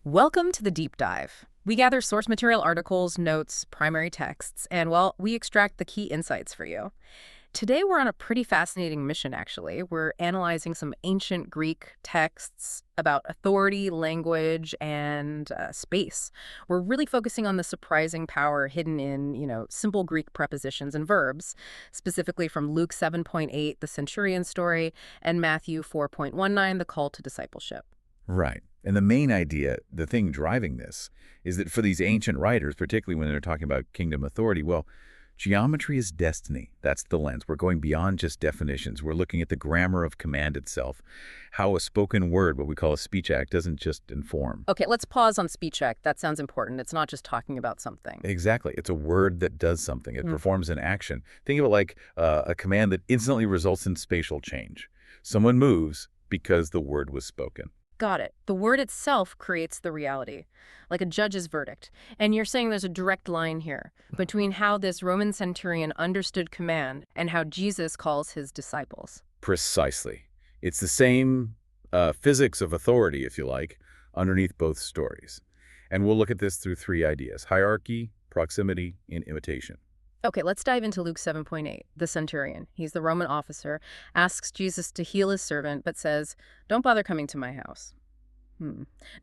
Welcome to the deep dive. We gather source material articles, notes, primary texts, and, well, we extract the key insights for you. Today, we're on a pretty fascinating mission, actually. We're analyzing some ancient Greek texts about authority, language, and space. We're really focusing on the surprising power hidden in, simple Greek prepositions and verbs, specifically from Luke 7.8, the centurion story, and Matthew 4.19, the call to discipleship. Right. And the main idea, the thing driving this, is that for these ancient writers, particularly when they're talking about kingdom authority, well, geometry is destiny. That's the lens. We're going beyond just definitions. We're looking at the grammar of command itself, how a spoken word, what we call a speech act, doesn't just inform. Okay, let's pause on speech act. That sounds important. It's not just talking about something. Exactly. It's a word that does something. It performs an action. Think of it like a command that instantly results in spatial change. Someone moves because the word was spoken. Got it. The word itself creates the reality, like a judge's verdict. And you're saying there's a direct line here between how this Roman centurion understood command and how Jesus calls his disciples. Precisely. It's the same physics of authority, if you like, underneath both stories. And we'll look at this through three ideas: hierarchy, proximity, and imitation. Okay, let's dive into Luke 7.8. The centurion, he's the Roman officer, asks Jesus to heal his servant, but says, "Don't bother coming to my house."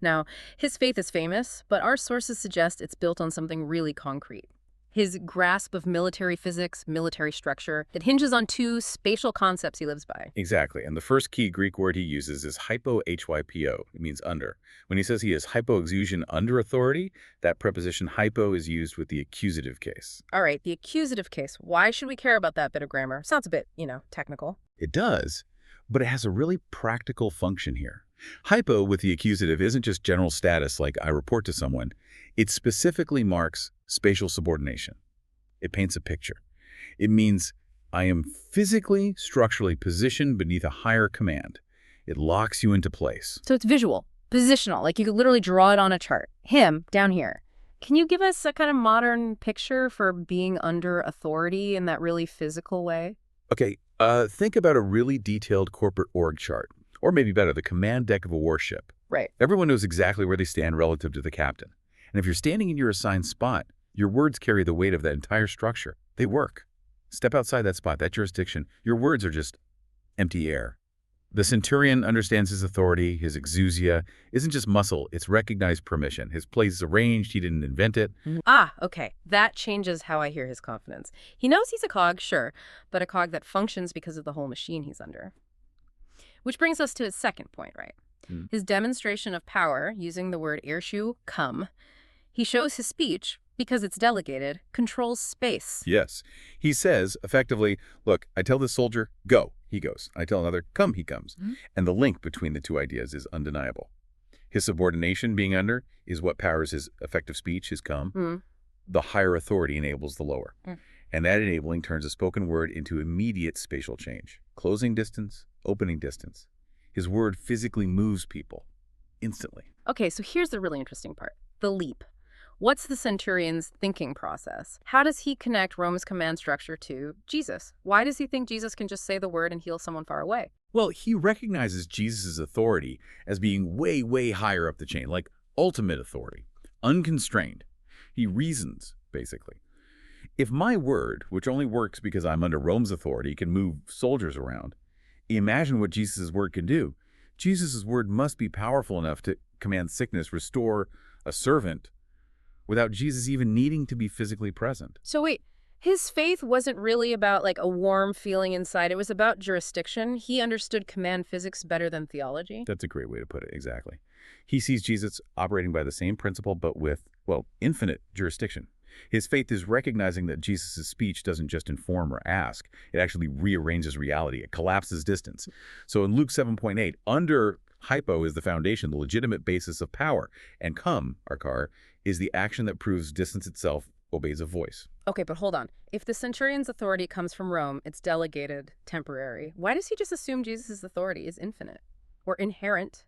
Now, his faith is famous, but our sources suggest it's built on something really concrete. His grasp of military physics, military structure, it hinges on two spatial concepts he lives by. Exactly. And the first key Greek word he uses is hypo, H-Y-P-O. It means under. When he says he is hypoexousion under authority, that preposition hypo is used with the accusative case. All right, the accusative case. Why should we care about that bit of grammar? Sounds a bit, technical. It does, but it has a really practical function here. Hypo with the accusative isn't just general status like I report to someone. It specifically marks spatial subordination. It paints a picture. It means I am physically, structurally positioned beneath a higher command. It locks you into place. So it's visual, positional, like you could literally draw it on a chart. Him, down here. Can you give us a kind of modern picture for being under authority in that really physical way? Okay, think about a really detailed corporate org chart. Or maybe better, the command deck of a warship. Right. Everyone knows exactly where they stand relative to the captain. And if you're standing in your assigned spot, your words carry the weight of that entire structure. They work. Step outside that spot, that jurisdiction, your words are just empty air. The centurion understands his authority, his exousia isn't just muscle, it's recognized permission. His place is arranged, he didn't invent it. Okay. That changes how I hear his confidence. He knows he's a cog, sure, but a cog that functions because of the whole machine he's under. Which brings us to his second point, right? His demonstration of power, using the word irshu, come. He shows his speech, because it's delegated, controls space. Yes. He says, effectively, look, I tell this soldier, go, he goes. I tell another, come, he comes. And the link between the two ideas is undeniable. His subordination, being under, is what powers his effective speech, his come. The higher authority enables the lower. And that enabling turns a spoken word into immediate spatial change. Closing distance, opening distance. His word physically moves people instantly. Okay, so here's the really interesting part. The leap. What's the centurion's thinking process? How does he connect Rome's command structure to Jesus? Why does he think Jesus can just say the word and heal someone far away? Well, he recognizes Jesus' authority as being way, way higher up the chain, like ultimate authority, unconstrained. He reasons, basically. If my word, which only works because I'm under Rome's authority, can move soldiers around, imagine what Jesus' word can do. Jesus' word must be powerful enough to command sickness, restore a servant, without Jesus even needing to be physically present. So wait, his faith wasn't really about like a warm feeling inside. It was about jurisdiction. He understood command physics better than theology. That's a great way to put it, exactly. He sees Jesus operating by the same principle, but with, well, infinite jurisdiction. His faith is recognizing that Jesus' speech doesn't just inform or ask. It actually rearranges reality. It collapses distance. So in Luke 7.8, under hypo is the foundation, the legitimate basis of power. And come, arkar, is the action that proves distance itself obeys a voice. Okay, but hold on. If the centurion's authority comes from Rome, it's delegated, temporary. Why does he just assume Jesus' authority is infinite or inherent?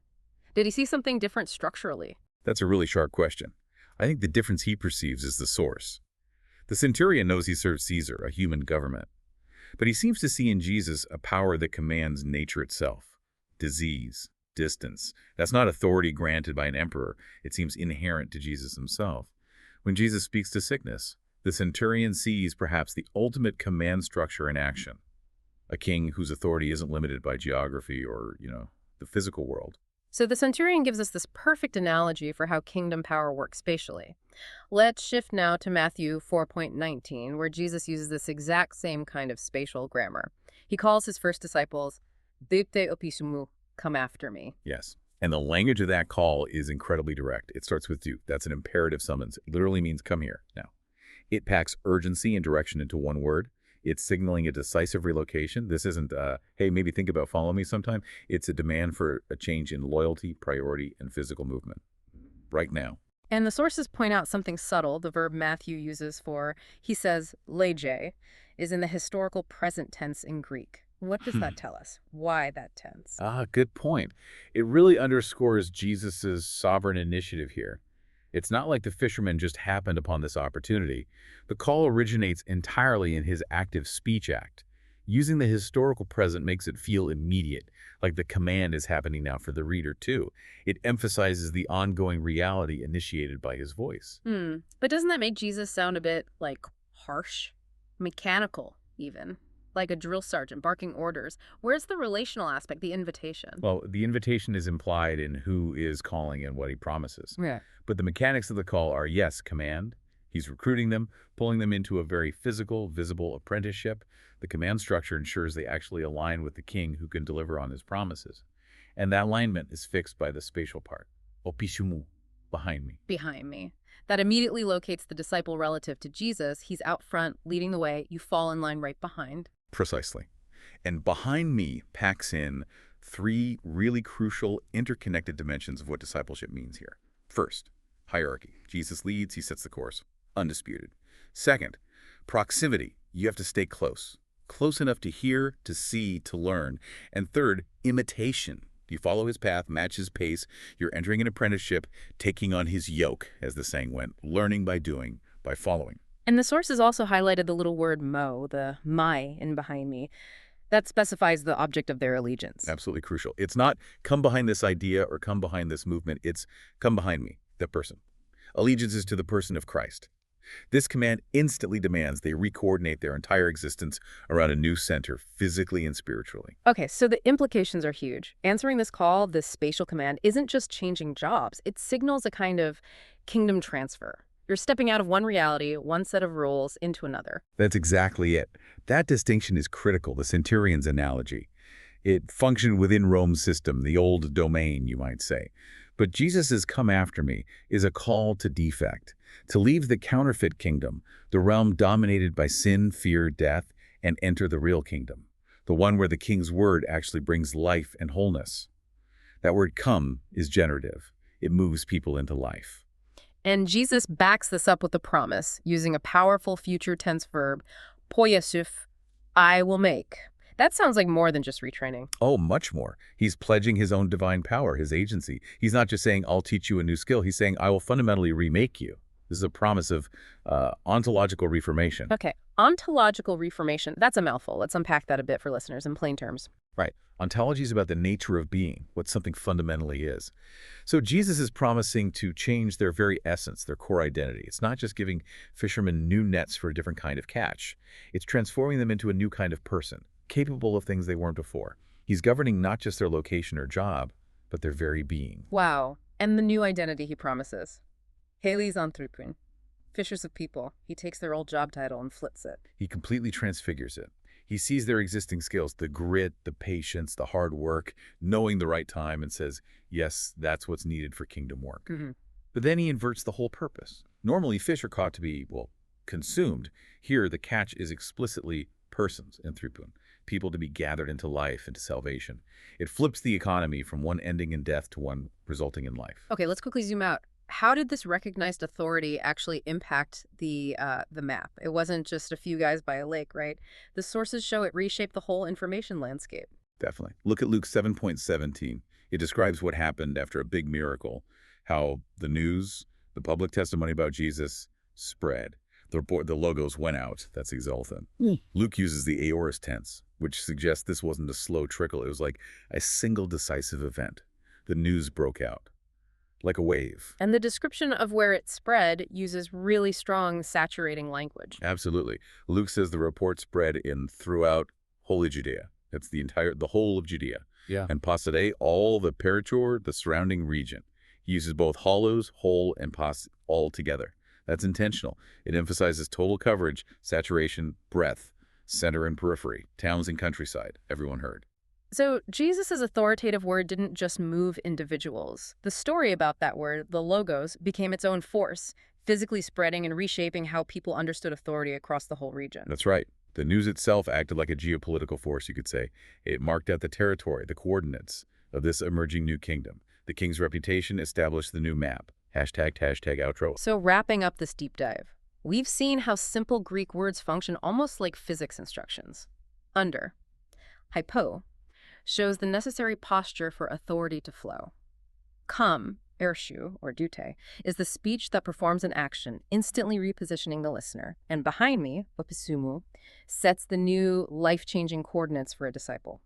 Did he see something different structurally? That's a really sharp question. I think the difference he perceives is the source. The centurion knows he serves Caesar, a human government. But he seems to see in Jesus a power that commands nature itself. Disease, distance. That's not authority granted by an emperor. It seems inherent to Jesus himself. When Jesus speaks to sickness, the centurion sees perhaps the ultimate command structure in action. A king whose authority isn't limited by geography or, the physical world. So the centurion gives us this perfect analogy for how kingdom power works spatially. Let's shift now to Matthew 4.19, where Jesus uses this exact same kind of spatial grammar. He calls his first disciples, "Deipte opisumu, come after me." Yes. And the language of that call is incredibly direct. It starts with do. That's an imperative summons. It literally means come here. Now, it packs urgency and direction into one word. It's signaling a decisive relocation. This isn't, hey, maybe think about following me sometime. It's a demand for a change in loyalty, priority, and physical movement. Right now. And the sources point out something subtle the verb Matthew uses he says, leje, is in the historical present tense in Greek. What does that tell us? Why that tense? Good point. It really underscores Jesus's sovereign initiative here. It's not like the fisherman just happened upon this opportunity. The call originates entirely in his active speech act. Using the historical present makes it feel immediate, like the command is happening now for the reader too. It emphasizes the ongoing reality initiated by his voice. But doesn't that make Jesus sound a bit, harsh? Mechanical, even? Like a drill sergeant barking orders. Where's the relational aspect, the invitation? Well, the invitation is implied in who is calling and what he promises. Yeah. But the mechanics of the call are, yes, command. He's recruiting them, pulling them into a very physical, visible apprenticeship. The command structure ensures they actually align with the king who can deliver on his promises. And that alignment is fixed by the spatial part. Opishumu, behind me. Behind me. That immediately locates the disciple relative to Jesus. He's out front, leading the way. You fall in line right behind. Precisely. And behind me packs in three really crucial, interconnected dimensions of what discipleship means here. First, hierarchy. Jesus leads, he sets the course. Undisputed. Second, proximity. You have to stay close. Close enough to hear, to see, to learn. And third, imitation. You follow his path, match his pace. You're entering an apprenticeship, taking on his yoke, as the saying went, learning by doing, by following. And the sources also highlighted the little word mo, the my in behind me. That specifies the object of their allegiance. Absolutely crucial. It's not come behind this idea or come behind this movement. It's come behind me, the person. Allegiance is to the person of Christ. This command instantly demands they recoordinate their entire existence around a new center, physically and spiritually. Okay, so the implications are huge. Answering this call, this spatial command, isn't just changing jobs. It signals a kind of kingdom transfer. You're stepping out of one reality, one set of rules, into another. That's exactly it. That distinction is critical, the centurion's analogy. It functioned within Rome's system, the old domain, you might say. But Jesus's come after me is a call to defect, to leave the counterfeit kingdom, the realm dominated by sin, fear, death, and enter the real kingdom, the one where the king's word actually brings life and wholeness. That word come is generative. It moves people into life. And Jesus backs this up with a promise, using a powerful future tense verb, poiesuf, I will make. That sounds like more than just retraining. Oh, much more. He's pledging his own divine power, his agency. He's not just saying, I'll teach you a new skill. He's saying, I will fundamentally remake you. This is a promise of ontological reformation. Okay, ontological reformation, that's a mouthful. Let's unpack that a bit for listeners in plain terms. Right. Ontology is about the nature of being, what something fundamentally is. So Jesus is promising to change their very essence, their core identity. It's not just giving fishermen new nets for a different kind of catch. It's transforming them into a new kind of person, capable of things they weren't before. He's governing not just their location or job, but their very being. Wow. And the new identity he promises. Haley's anthropin, fishers of people. He takes their old job title and flips it. He completely transfigures it. He sees their existing skills, the grit, the patience, the hard work, knowing the right time, and says, yes, that's what's needed for kingdom work. But then he inverts the whole purpose. Normally, fish are caught to be, consumed. Here, the catch is explicitly persons, anthropon, people to be gathered into life, into salvation. It flips the economy from one ending in death to one resulting in life. Okay, let's quickly zoom out. How did this recognized authority actually impact the map? It wasn't just a few guys by a lake, right? The sources show it reshaped the whole information landscape. Definitely. Look at Luke 7.17. It describes what happened after a big miracle, how the news, the public testimony about Jesus spread. The logos went out. That's exultant. Luke uses the aorist tense, which suggests this wasn't a slow trickle. It was like a single decisive event. the news broke out, like a wave. And the description of where it spread uses really strong, saturating language. Absolutely. Luke says the report spread in throughout Holy Judea. That's the whole of Judea. Yeah. And Pasade, all the Peritor, the surrounding region. He uses both hollows, whole, and pas all together. That's intentional. It emphasizes total coverage, saturation, breadth, center and periphery, towns and countryside. Everyone heard. So Jesus' authoritative word didn't just move individuals. The story about that word, the logos, became its own force, physically spreading and reshaping how people understood authority across the whole region. That's right. The news itself acted like a geopolitical force, you could say. It marked out the territory, the coordinates of this emerging new kingdom. The king's reputation established the new map. Hashtag outro. So wrapping up this deep dive, we've seen how simple Greek words function almost like physics instructions. Under, hypo, shows the necessary posture for authority to flow. Come, ershu, or dute, is the speech that performs an action, instantly repositioning the listener. And behind me, opisumu, sets the new life-changing coordinates for a disciple.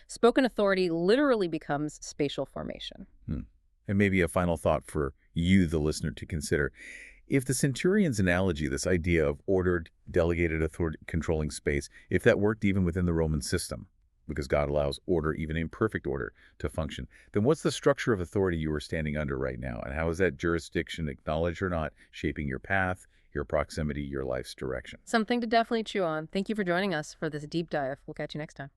Spoken authority literally becomes spatial formation. And maybe a final thought for you, the listener, to consider. If the centurion's analogy, this idea of ordered, delegated authority controlling space, if that worked even within the Roman system, because God allows order, even imperfect order, to function, then what's the structure of authority you are standing under right now? And how is that jurisdiction, acknowledged or not, shaping your path, your proximity, your life's direction? Something to definitely chew on. Thank you for joining us for this deep dive. We'll catch you next time.